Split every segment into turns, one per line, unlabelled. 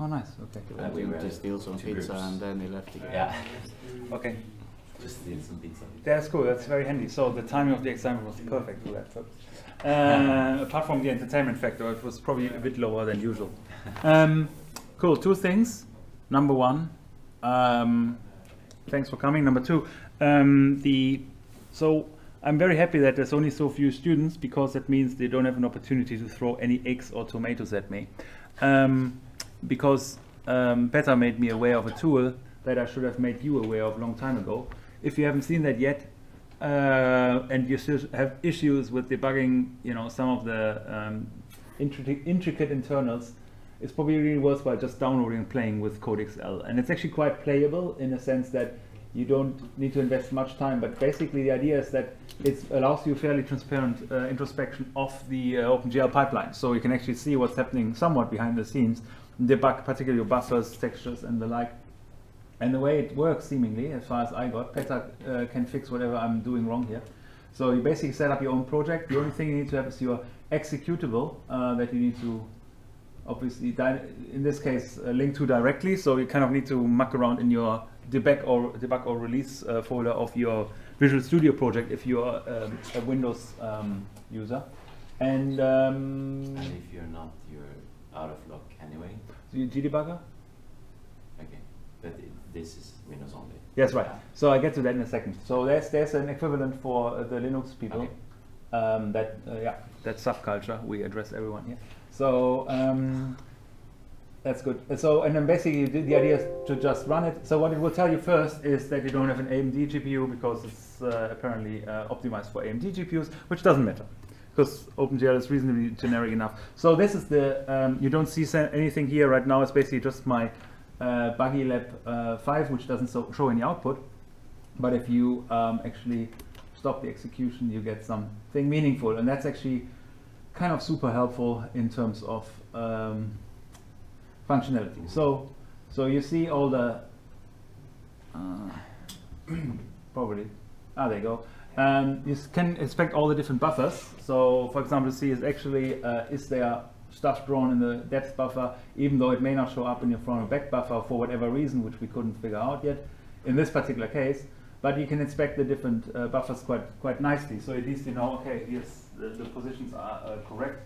Oh, nice. Okay.
We went to steal some pizza and then he left again.
Yeah.
Okay.
Just steal some pizza.
That's cool. That's very handy. So the timing of the exam was perfect for that purpose. Apart from the entertainment factor, it was probably a bit lower than usual. Cool. Two things. Number one, thanks for coming. Number two, so I'm very happy that there's only so few students, because that means they don't have an opportunity to throw any eggs or tomatoes at me. Because Petter made me aware of a tool that I should have made you aware of a long time ago. If you haven't seen that yet, and you still have issues with debugging, some of the intricate internals, it's probably really worthwhile just downloading and playing with CodeXL. And it's actually quite playable in the sense that you don't need to invest much time, but basically the idea is that it allows you fairly transparent introspection of the OpenGL pipeline. So you can actually see what's happening somewhat behind the scenes, debug particularly your buffers, textures, and the like. And the way it works, seemingly, as far as I got, Petter can fix whatever I'm doing wrong here. So you basically set up your own project. The only thing you need to have is your executable that you need to obviously, in this case, link to directly. So you kind of need to muck around in your debug or release folder of your Visual Studio project if you're a Windows user. And
if you're not, you're out of luck anyway.
So you Gdebugger?
Okay, but this is Windows only.
Yes, right. So I get to that in a second. So there's an equivalent for the Linux people. Okay. That subculture we address everyone here. So that's good. So and then basically the idea is to just run it. So what it will tell you first is that you don't have an AMD GPU because it's apparently optimized for AMD GPUs, which doesn't matter because OpenGL is reasonably generic enough. So this is the you don't see anything here right now. It's basically just my Buggy Lab 5, which doesn't show any output. But if you actually stop the execution, you get something meaningful, and that's actually kind of super helpful in terms of functionality. So you see all the probably there you go. You can inspect all the different buffers. So for example, see is actually is there stuff drawn in the depth buffer, even though it may not show up in your front or back buffer for whatever reason, which we couldn't figure out yet in this particular case. But you can inspect the different buffers quite nicely. So at least you know, okay, yes, the positions are correct,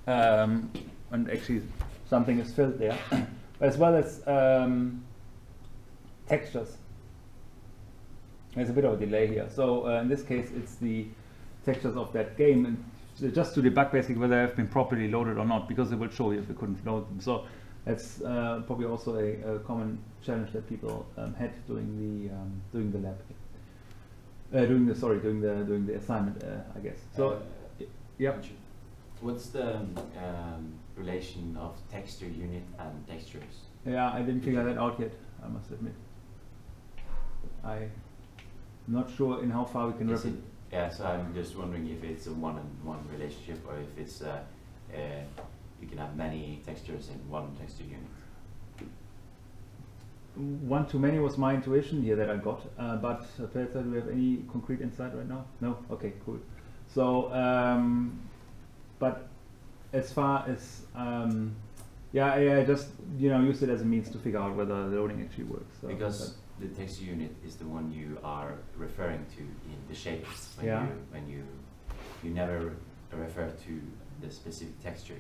and actually something is filled there, as well as textures. There's a bit of a delay here. So in this case, it's the textures of that game, and just to debug basically whether they have been properly loaded or not, because it will show you if you couldn't load them. So that's probably also a common challenge that people had doing the lab, doing the assignment, I guess. So yeah.
What's the relation of texture unit and textures?
Yeah, I didn't figure that out yet, I must admit. I'm not sure in how far we can represent.
Yeah, so I'm just wondering if it's a one-on-one relationship, or if it's you can have many textures in one texture unit.
One too many was my intuition here that I got, but Peter, do we have any concrete insight right now? No? Okay, cool. So, but as far as, I just used it as a means to figure out whether the loading actually works. So
because the texture unit is the one you are referring to in the shapes. When you never refer to the specific texture,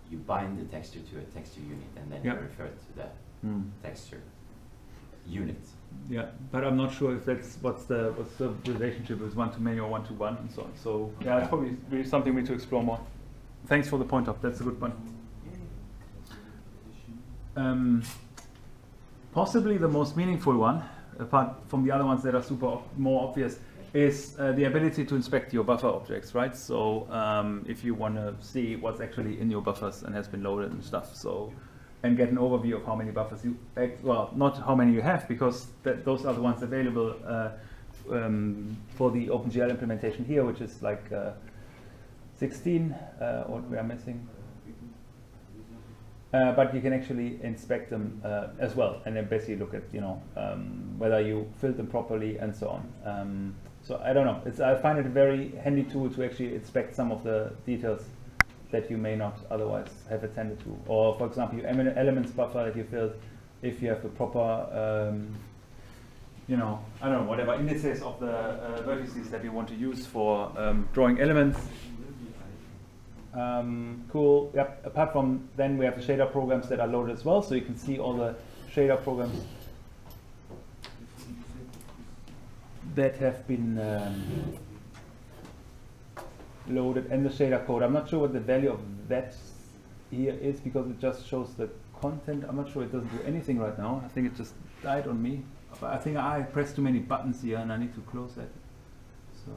you bind the texture to a texture unit, and then you refer to that texture unit.
Yeah, but I'm not sure if that's what's the relationship with one-to-many or one-to-one and so on. So yeah, it's probably really something we need to explore more. Thanks for the point up. That's a good one. Possibly the most meaningful one, apart from the other ones that are more obvious, is the ability to inspect your buffer objects, right? So if you want to see what's actually in your buffers and has been loaded and stuff, and get an overview of how many buffers you, not how many you have, because those are the ones available for the OpenGL implementation here, which is like 16, what we are missing. But you can actually inspect them as well, and then basically look at whether you filled them properly and so on. So I don't know. I find it a very handy tool to actually inspect some of the details that you may not otherwise have attended to. Or for example, your elements buffer that you filled, if you have the proper, you know, I don't know, whatever indices of the vertices that you want to use for drawing elements. Cool. Yep. Apart from then, we have the shader programs that are loaded as well, so you can see all the shader programs that have been loaded, and the shader code. I'm not sure what the value of that here is because it just shows the content. I'm not sure, it doesn't do anything right now. I think it just died on me. But I think I pressed too many buttons here and I need to close that. So.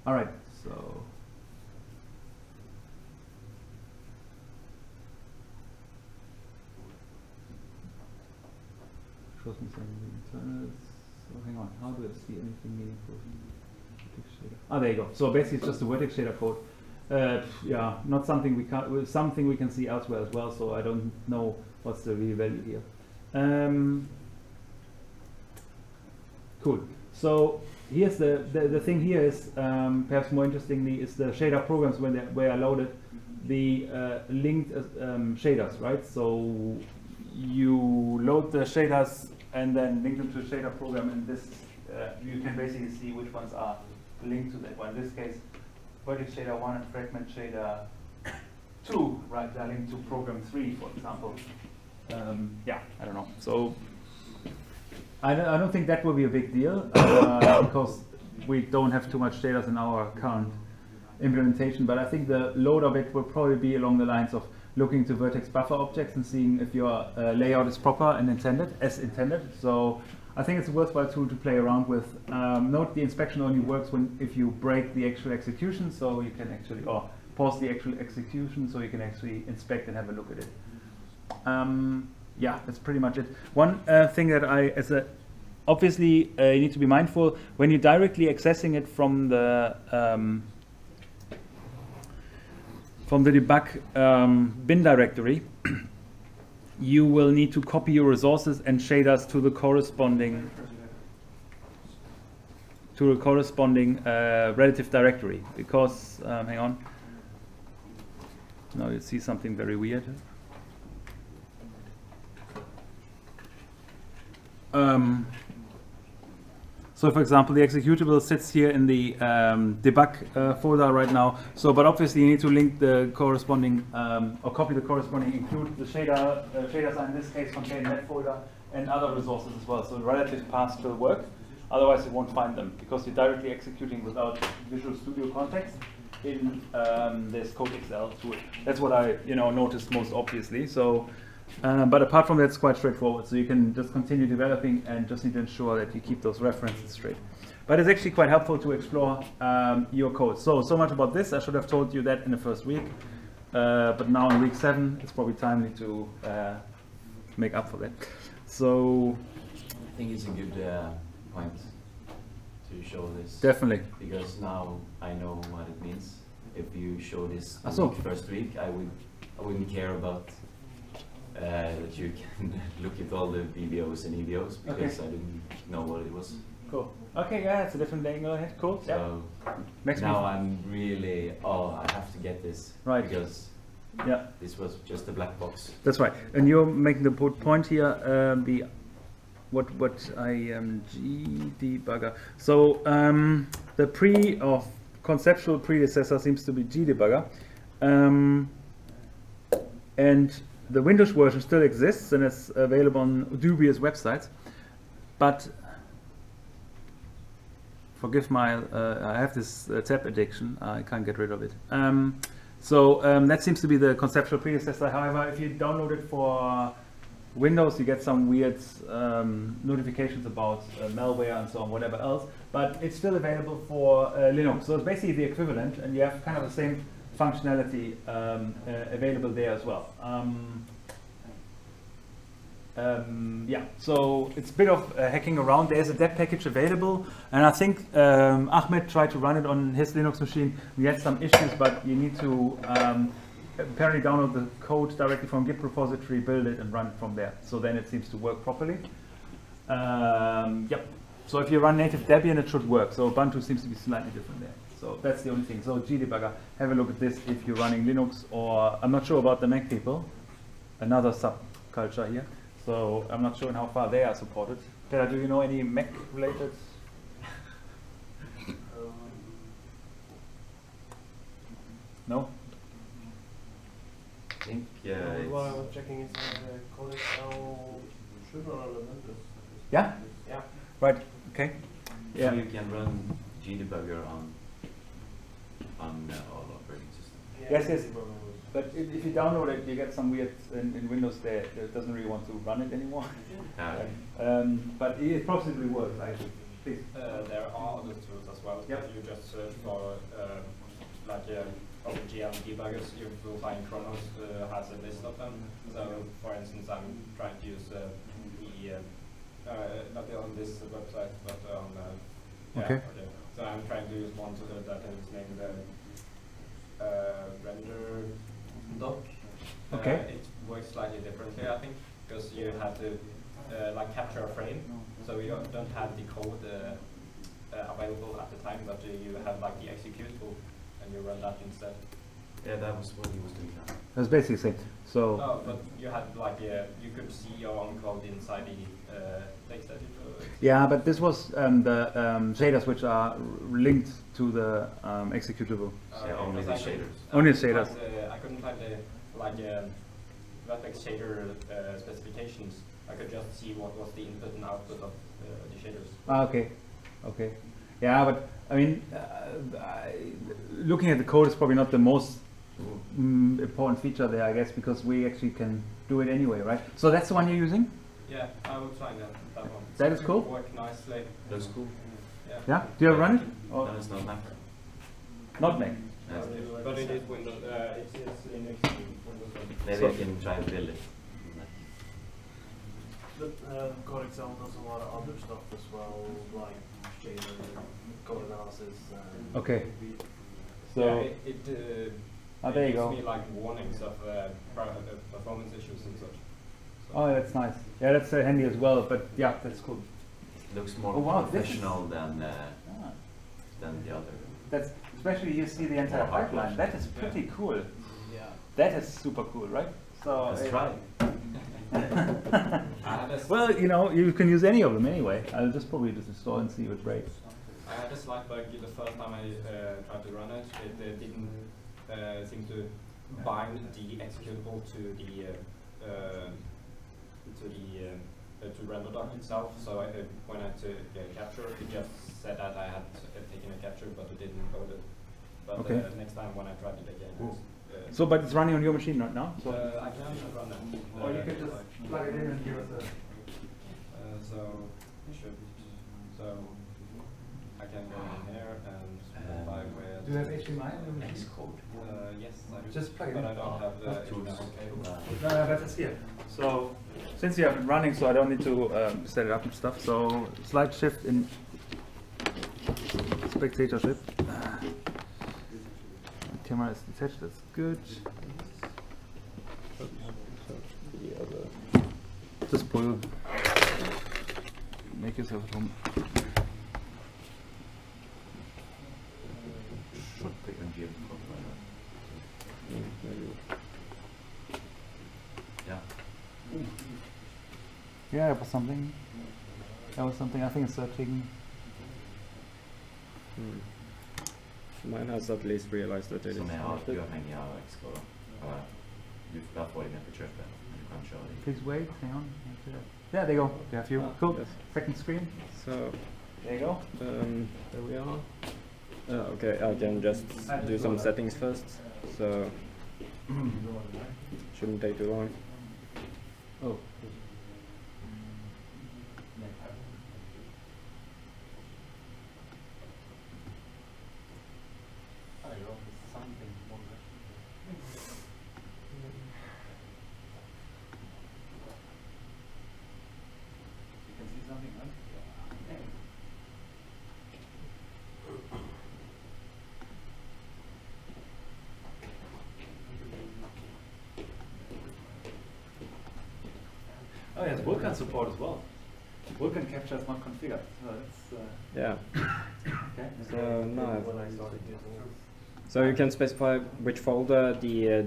All right, so. Shows me some internals. So hang on, how do I see anything meaningful? Ah, there you go. So basically, it's just a vertex shader code. Yeah, not something we can. Something we can see elsewhere as well. So I don't know what's the real value here. Cool. So here's the thing. Here is perhaps more interestingly is the shader programs when they are loaded, the linked shaders, right? So you load the shaders and then link them to a shader program, and this you can basically see which ones are linked to that one. In this case, vertex shader 1 and fragment shader 2, right? They're linked to program 3, for example. Yeah, I don't know. So I don't think that will be a big deal because we don't have too much shaders in our current implementation. But I think the load of it will probably be along the lines of looking to vertex buffer objects and seeing if your layout is proper and intended, as intended. So I think it's a worthwhile tool to play around with. Note the inspection only works if you break the actual execution, so you can actually, or pause the actual execution, so you can actually inspect and have a look at it. Yeah, that's pretty much it. One thing that obviously you need to be mindful when you're directly accessing it from the debug bin directory. You will need to copy your resources and shaders to the corresponding relative directory, because hang on, now you see something very weird. So for example, the executable sits here in the debug folder right now. So, but obviously you need to link the corresponding, or copy the corresponding, include the shaders are in this case contained in that folder, and other resources as well. So the relative paths will work. Otherwise you won't find them because you're directly executing without Visual Studio context in this CodeXL tool. That's what I noticed most obviously. So. But apart from that, it's quite straightforward. So you can just continue developing and just need to ensure that you keep those references straight. But it's actually quite helpful to explore your code. So much about this. I should have told you that in the first week. But now in week 7, it's probably timely to make up for that. So
I think it's a good point to show this.
Definitely.
Because now I know what it means. If you show this first week, I wouldn't care about that you can look at all the VBOs and EBOs because I didn't know what it was.
Cool. Okay, yeah, it's a different angle ahead. Cool.
So now I'm really, I have to get this.
Right.
Because this was just a black box.
That's right. And you're making the point here, what IMG debugger. So the conceptual predecessor seems to be GDebugger. And the Windows version still exists and it's available on dubious websites, but forgive my, I have this tab addiction, I can't get rid of it. So that seems to be the conceptual predecessor. However, if you download it for Windows, you get some weird notifications about malware and so on, whatever else, but it's still available for Linux. So it's basically the equivalent, and you have kind of the same functionality available there as well. Yeah, so it's a bit of hacking around. There's a deb package available, and I think Ahmed tried to run it on his Linux machine. We had some issues, but you need to apparently download the code directly from Git repository, build it, and run it from there. So then it seems to work properly. Yep. So if you run native Debian, it should work. So Ubuntu seems to be slightly different there. So that's the only thing. So GDebugger, have a look at this if you're running Linux, or I'm not sure about the Mac people, another subculture here. So I'm not sure how far they are supported. Peter, do you know any Mac related? No?
I think
what I was checking is Codex should run on Windows.
Yeah?
Yeah.
Right, okay.
yeah. You can run GDebugger on all operating systems.
Yes, yes. But if you download it, you get some weird in Windows there. It doesn't really want to run it anymore. But it possibly works, actually. Please.
There are other tools as well.
Yep.
If you just search for OpenGL debuggers, you will find Chronos has a list of them. So, for instance, I'm trying to use not on this website, but on
okay.
So I'm trying to use one that is named render doc.
Okay.
It works slightly differently, I think, because you have to like capture a frame, so you don't have the code available at the time, but you have like the executable, and you run that instead.
Yeah, that was what he was doing now.
That's basically the same. So.
Oh, but you had like you could see your own code inside the text editor.
Yeah, but this was the shaders which are linked to the executable.
Yeah, only the shaders.
Only shaders.
I couldn't find the Vertex shader specifications. I could just see what was the input and output of the shaders.
Ah, okay, okay. Yeah, but I mean, looking at the code is probably not the most important feature there, I guess, because we actually can do it anyway, right? So that's the one you're using?
Yeah, I will try that one.
That is cool.
Work nicely.
That's cool.
Yeah.
Yeah. Do you ever run it? Or
No, it's not Mac.
not Mac.
But it is Windows. It is Linux. Windows.
Maybe I can try and build it.
But Codex does a lot of other stuff as well, like shader, code analysis.
Okay. So.
Yeah, it
there you
gives
go.
me like warnings of performance issues and such. So
Oh, that's nice. Yeah, that's handy as well. But yeah, that's cool.
Looks more
Oh, wow, this is-
professional than
Ah,
the other.
that's especially you see the entire
More
pipeline.
hardware.
That is pretty cool.
yeah.
That is super cool, right? So
Let's try.
well, you know, you can use any of them anyway. I'll just probably just install and see if it breaks.
I had a slight bug the first time I tried to run it. It didn't seem to bind the executable to the to render doc itself. So when I took capture, it just said that I had taken a capture, but it didn't load it. But
Okay.
Next time when I tried it again,
So, but it's running on your machine right now. So.
I can run it.
Or you could just plug it in and give us a.
So I can go in here and modify where.
Do you have HDMI?
Xcode.
Yes, I do.
Just plug it
but
in.
I don't have the
Tools.
HDMI.
No, that is here. So, since you have it running, so I don't need to set it up and stuff. So, slide shift in spectatorship. Camera is detached. That's good. Just pull. Make yourself at home.
Should pick and give. Yeah.
Yeah, that was something. That was something. I think it's searching.
Mine has at least realized that it is
Som jag har
connected.
avhängiga av Xcode. Du får det med på köpet. Du kan köra det.
Please wait. Hang on. Yeah, there you go. You have you. Cool.
Yes.
Second screen.
So
There you go.
there we are. Okay, I can just do some settings first. So shouldn't take too long.
Oh. Oh, yes, Vulkan support as well. Vulkan capture is not configured. So it's,
yeah.
okay.
So now,
When I started using it.
so you can specify which folder the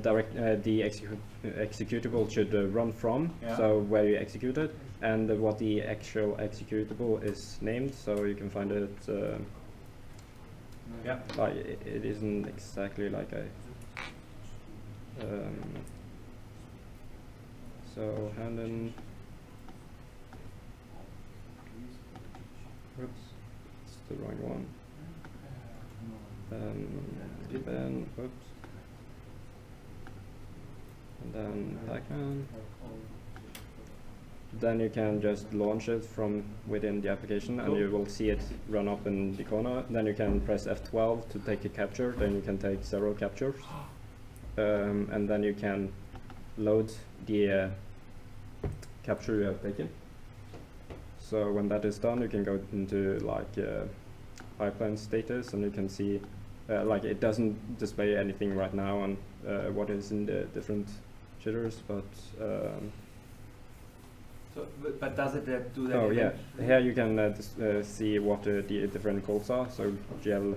executable should run from.
Yeah.
So where you execute it, and what the actual executable is named. So you can find it.
Yeah.
Like it isn't exactly like a. So Handen. Oops, it's the wrong one. Then oops, and then Pacman. Then you can just launch it from within the application, and you will see it run up in the corner. Then you can press F12 to take a capture. Then you can take several captures, and then you can load the capture you have taken. So when that is done, you can go into like pipeline status, and you can see like it doesn't display anything right now on what is in the different shaders, but
So, but does it do that?
oh yeah, here you can see what the different codes are. So GL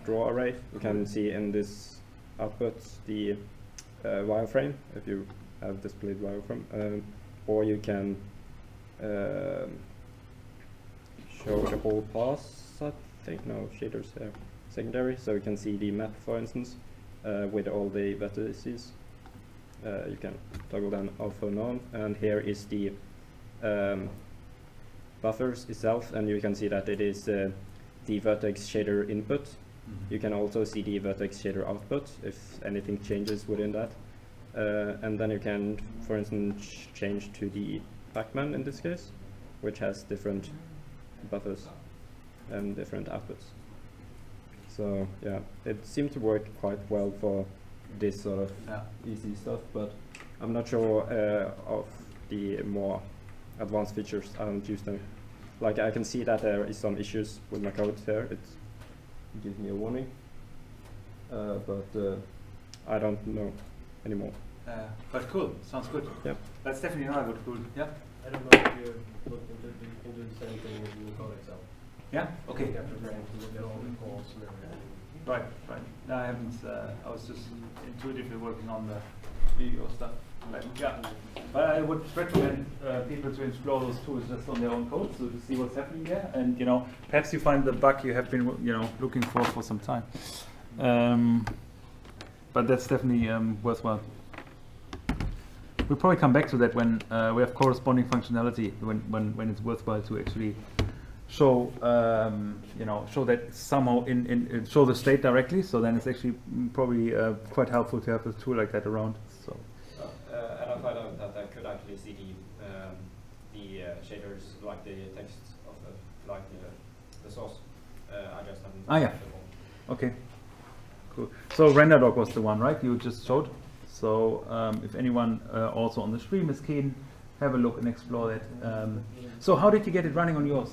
draw array. You can see in this output the wireframe if you have displayed wireframe, or you can show the whole pass. I think no shaders here secondary, so you can see the map, for instance, with all the vertices. You can toggle them off and on, and here is the buffers itself, and you can see that it is the vertex shader input. You can also see the vertex shader output if anything changes within that, and then you can, for instance, change to the Pacman in this case, which has different buffers and different outputs. So yeah, it seemed to work quite well for this sort of easy stuff, but I'm not sure of the more advanced features. I haven't used them. Like I can see that there is some issues with my code here. It gives me a warning, but I don't know anymore.
But cool, sounds good.
Yep.
That's definitely not a good tool. Yeah.
I don't know if you looked into it, you can do the same thing in the code itself.
Yeah. Okay.
You have to rank to look at all the calls and everything.
Right. Right. No, I haven't. I was just intuitively working on the video stuff. Right. Yeah. But I would recommend people to explore those tools just on their own code, so to see what's happening there, and perhaps you find the bug you have been looking for some time. But that's definitely worthwhile. We'll probably come back to that when we have corresponding functionality, when it's worthwhile to actually show show that somehow show the state directly. So then it's actually probably quite helpful to have a tool like that around. So.
And I found out that I could actually see the shaders, like the text of the source. I just haven't.
Ah yeah. Okay. Cool. So RenderDoc was the one, right? You just showed. So if anyone also on the stream is keen, have a look and explore that. So how did you get it running on yours?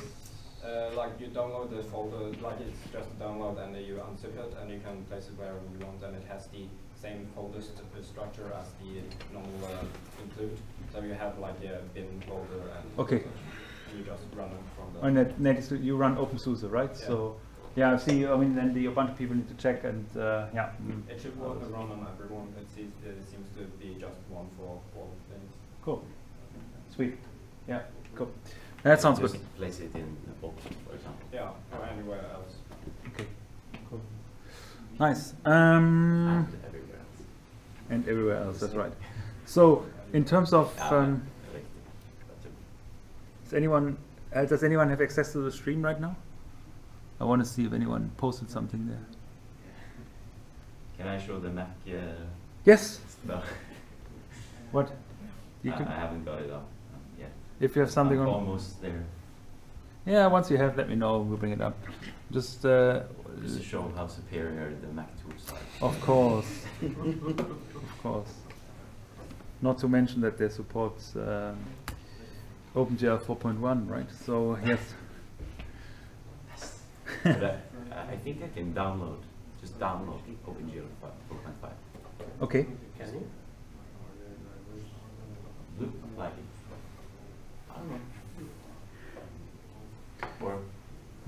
Like you download the folder, like it's just a download, and you unzip it, and you can place it wherever you want, and it has the same folder structure as the normal include. So you have like a bin folder, and
okay.
You just run it from the.
And that you run OpenSUSE, right?
Yeah.
So. Yeah, I see. I mean, then a bunch of people need to check, and yeah.
It should work around on everyone. It seems to be just one for all things.
Cool. Sweet. Yeah. Cool. That sounds good.
Place it in the box, for example.
Yeah, or anywhere else.
Okay. Cool. Nice.
And everywhere else.
And everywhere else. That's right. So, in terms of, does anyone have access to the stream right now? I want to see if anyone posted something there.
Can I show the Mac?
Yes.
Stuff?
What? You
I
can,
haven't got it up yet.
if you have something
I'm
on.
almost there.
Yeah, once you have, let me know. We'll bring it up. Just.
Just to show how superior the Mac tools are.
Of course. Of course. Not to mention that they support OpenGL 4.1, right? So yes.
But I think I can just download OpenGL 4.5.
Okay.
Can you?
Look like it. I don't know.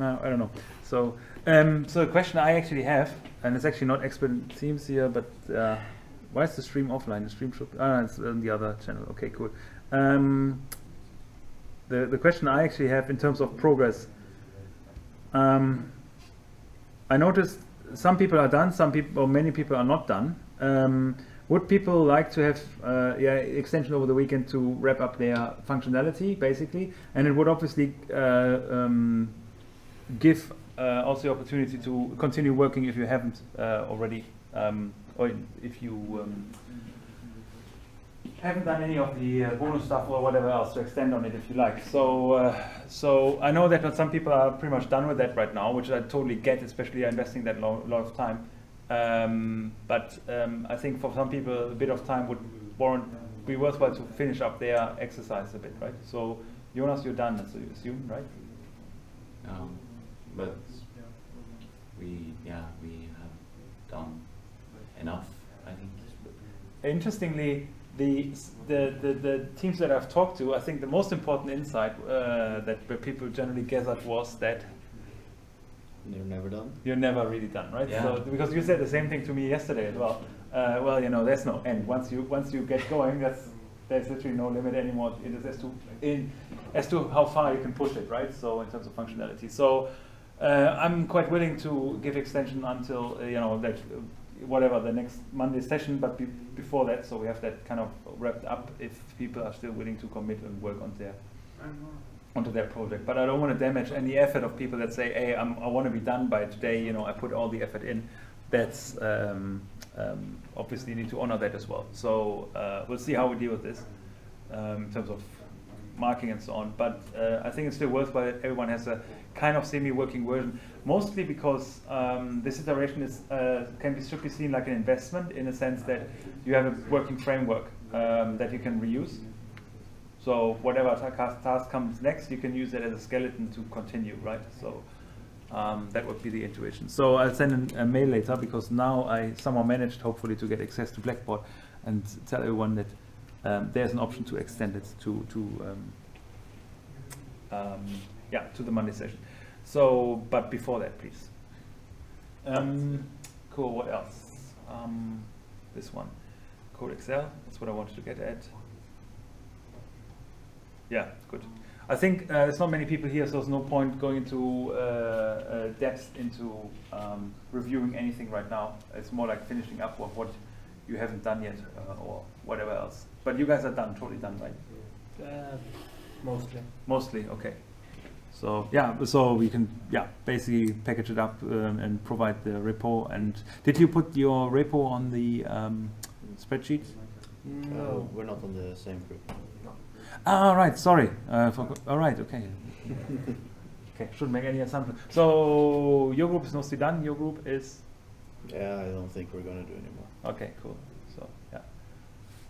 No, I don't know. So, so a question I actually have, and it's actually not expert themes here, but why is the stream offline? The stream should. No, it's on the other channel. Okay, cool. The question I actually have in terms of progress. I noticed some people are done, some people, or many people are not done. Would people like to have extension over the weekend to wrap up their functionality, basically? And it would obviously give also the opportunity to continue working if you haven't already, or if you haven't done any of the bonus stuff or whatever else, to extend on it if you like. So, so I know that some people are pretty much done with that right now, which I totally get, especially investing that lot of time. But I think for some people a bit of time would be worthwhile to finish up their exercise a bit, right? So Jonas, you're done, so you assume, right?
But we have done enough, I think.
Interestingly, the teams that I've talked to, I think the most important insight that people generally gathered was that
you're never done.
You're never really done, right?
Yeah.
So because you said the same thing to me yesterday as well. Well, you know, there's no end. Once you get going, there's literally no limit anymore. It is as to how far you can push it, right? So in terms of functionality. So I'm quite willing to give extension until you know that whatever the next Monday session, but before that, so we have that kind of wrapped up if people are still willing to commit and work onto their project. But I don't want to damage any effort of people that say, hey, I want to be done by today, you know, I put all the effort in. That's obviously you need to honor that as well. So we'll see how we deal with this in terms of marking and so on. But I think it's still worthwhile that everyone has a kind of semi-working version, mostly because this iteration is should be seen like an investment in a sense that you have a working framework that you can reuse. So whatever task comes next, you can use it as a skeleton to continue, right? So that would be the intuition. So I'll send a mail later because now I somehow managed, hopefully, to get access to Blackboard and tell everyone that there's an option to extend it to the Monday session. So, but before that, please. Cool. What else? This one, Code Excel. That's what I wanted to get at. Yeah, good. I think there's not many people here, so there's no point going into depth into reviewing anything right now. It's more like finishing up with what you haven't done yet or whatever else. But you guys are done, totally done, right?
Mostly.
Mostly, okay. So yeah, so we can basically package it up and provide the repo. And did you put your repo on the spreadsheet?
No, we're not on the same group.
Ah, right. Sorry. All right. Okay. Okay. Shouldn't make any assumption. So your group is mostly done. Your group is.
Yeah, I don't think we're gonna do anymore.
Okay. Cool. So yeah.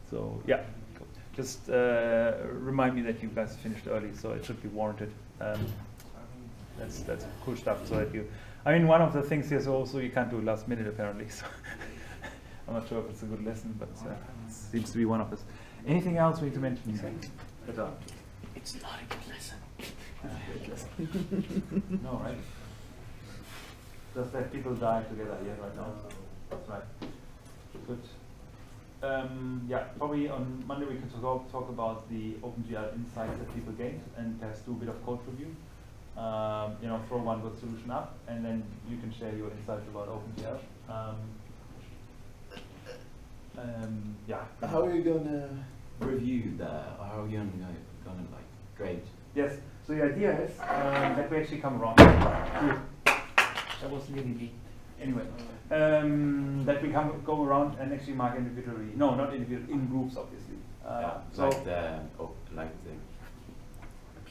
So yeah. Cool. Just remind me that you guys finished early, so it should be warranted. That's cool stuff. So that you. I mean, one of the things here is also you can't do last minute apparently. So I'm not sure if it's a good lesson, but it seems to be one of us. Anything else we need to mention?
It's not a good lesson.
No, right? Just that people die together here right now. That's right. Good. Yeah, probably on Monday we can talk about the OpenGL insights that people gained and perhaps do a bit of code review. You know, throw one good solution up, and then you can share your insights about OpenGL. Yeah.
How are you gonna review how are you gonna like grade?
Yes. So the idea is that we actually come around. That was really neat. Anyway, that we go around and actually mark individually. No, not individually, in groups, obviously. So
like the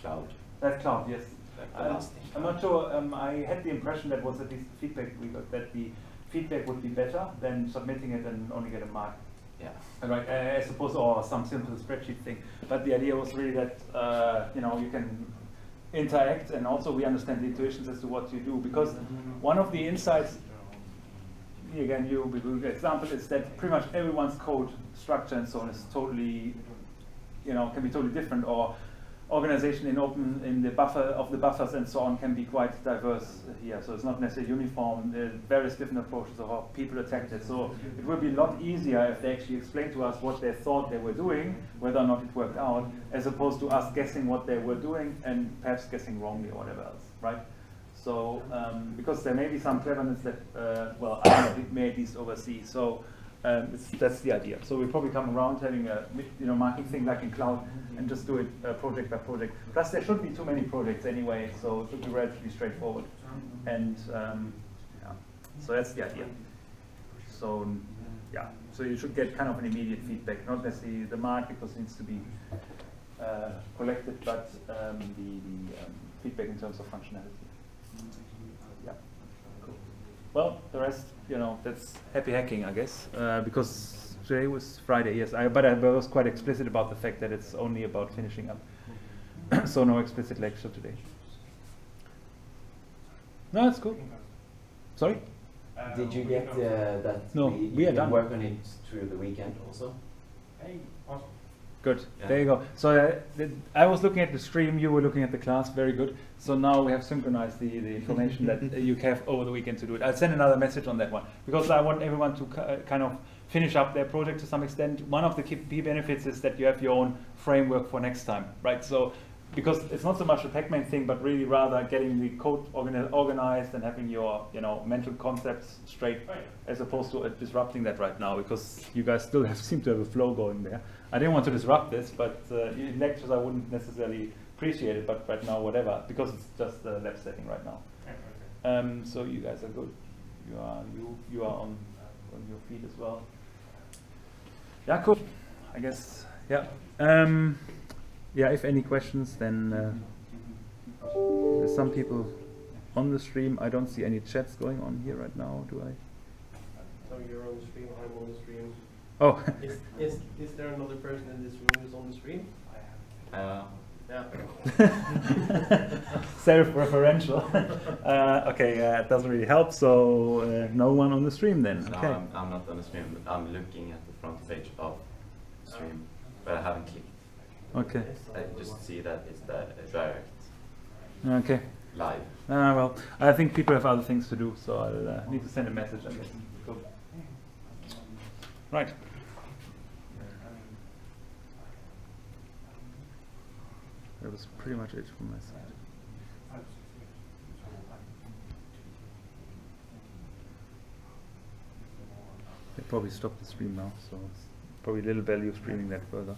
cloud.
That cloud, yes.
Like the last thing.
I'm not sure. I had the impression that was at least the feedback we got, that the feedback would be better than submitting it and only get a mark.
Yeah.
Right. I suppose, or some simple spreadsheet thing. But the idea was really that you know, you can interact, and also we understand the intuitions as to what you do, because one of the insights, again, the example is that pretty much everyone's code structure and so on is totally, you know, can be totally different, or organization in the buffer of the buffers and so on can be quite diverse here. So it's not necessarily uniform. There are various different approaches of how people attacked it. So it will be a lot easier if they actually explain to us what they thought they were doing, whether or not it worked out, as opposed to us guessing what they were doing and perhaps guessing wrongly or whatever else, right? So because there may be some cleverness that, well, I may at least oversee. So that's the idea. So we'll probably come around having a marking thing like in cloud and just do it project by project. Plus there shouldn't be too many projects anyway, so it should be relatively straightforward. And yeah, so that's the idea. So yeah, so you should get kind of an immediate feedback, not necessarily the mark because it needs to be collected, but the feedback in terms of functionality. Yeah. Cool. Well, the rest, that's happy hacking, I guess, because today was Friday, yes. But I was quite explicit about the fact that it's only about finishing up. So no explicit lecture today. No, that's cool. Sorry?
Did you get that
No, we are done.
Work on it through the weekend also?
Hey, awesome.
Good.
Yeah.
There you go. So I was looking at the stream, you were looking at the class. Very good. So now we have synchronized the information that you have over the weekend to do it. I'll send another message on that one because I want everyone to kind of finish up their project to some extent. One of the key benefits is that you have your own framework for next time, right? So because it's not so much a Pac-Man thing, but really rather getting the code organized and having your mental concepts straight, as opposed to disrupting that right now, because you guys still seem to have a flow going there. I didn't want to disrupt this, but in lectures I wouldn't necessarily appreciate it, but right now whatever, because it's just a lab setting right now. So you guys are good. You are on your feet as well. Yeah, cool. I guess yeah. Yeah, if any questions, then there's some people on the stream. I don't see any chats going on here right now, do I?
So you're on the stream, I'm on the stream.
Oh.
Is there another person in this room who's on the stream?
Yeah.
Self-referential. Okay, it doesn't really help, so no one on the stream then.
No,
Okay.
I'm not on the stream, but I'm looking at the front page of the stream, but I haven't clicked.
Okay.
I just see that it's the direct
Okay.
live.
Well, I think people have other things to do, so I'll need to send a message, I guess. Cool. Right. That was pretty much it from my side. They probably stop the stream now, so it's probably little value of streaming that further.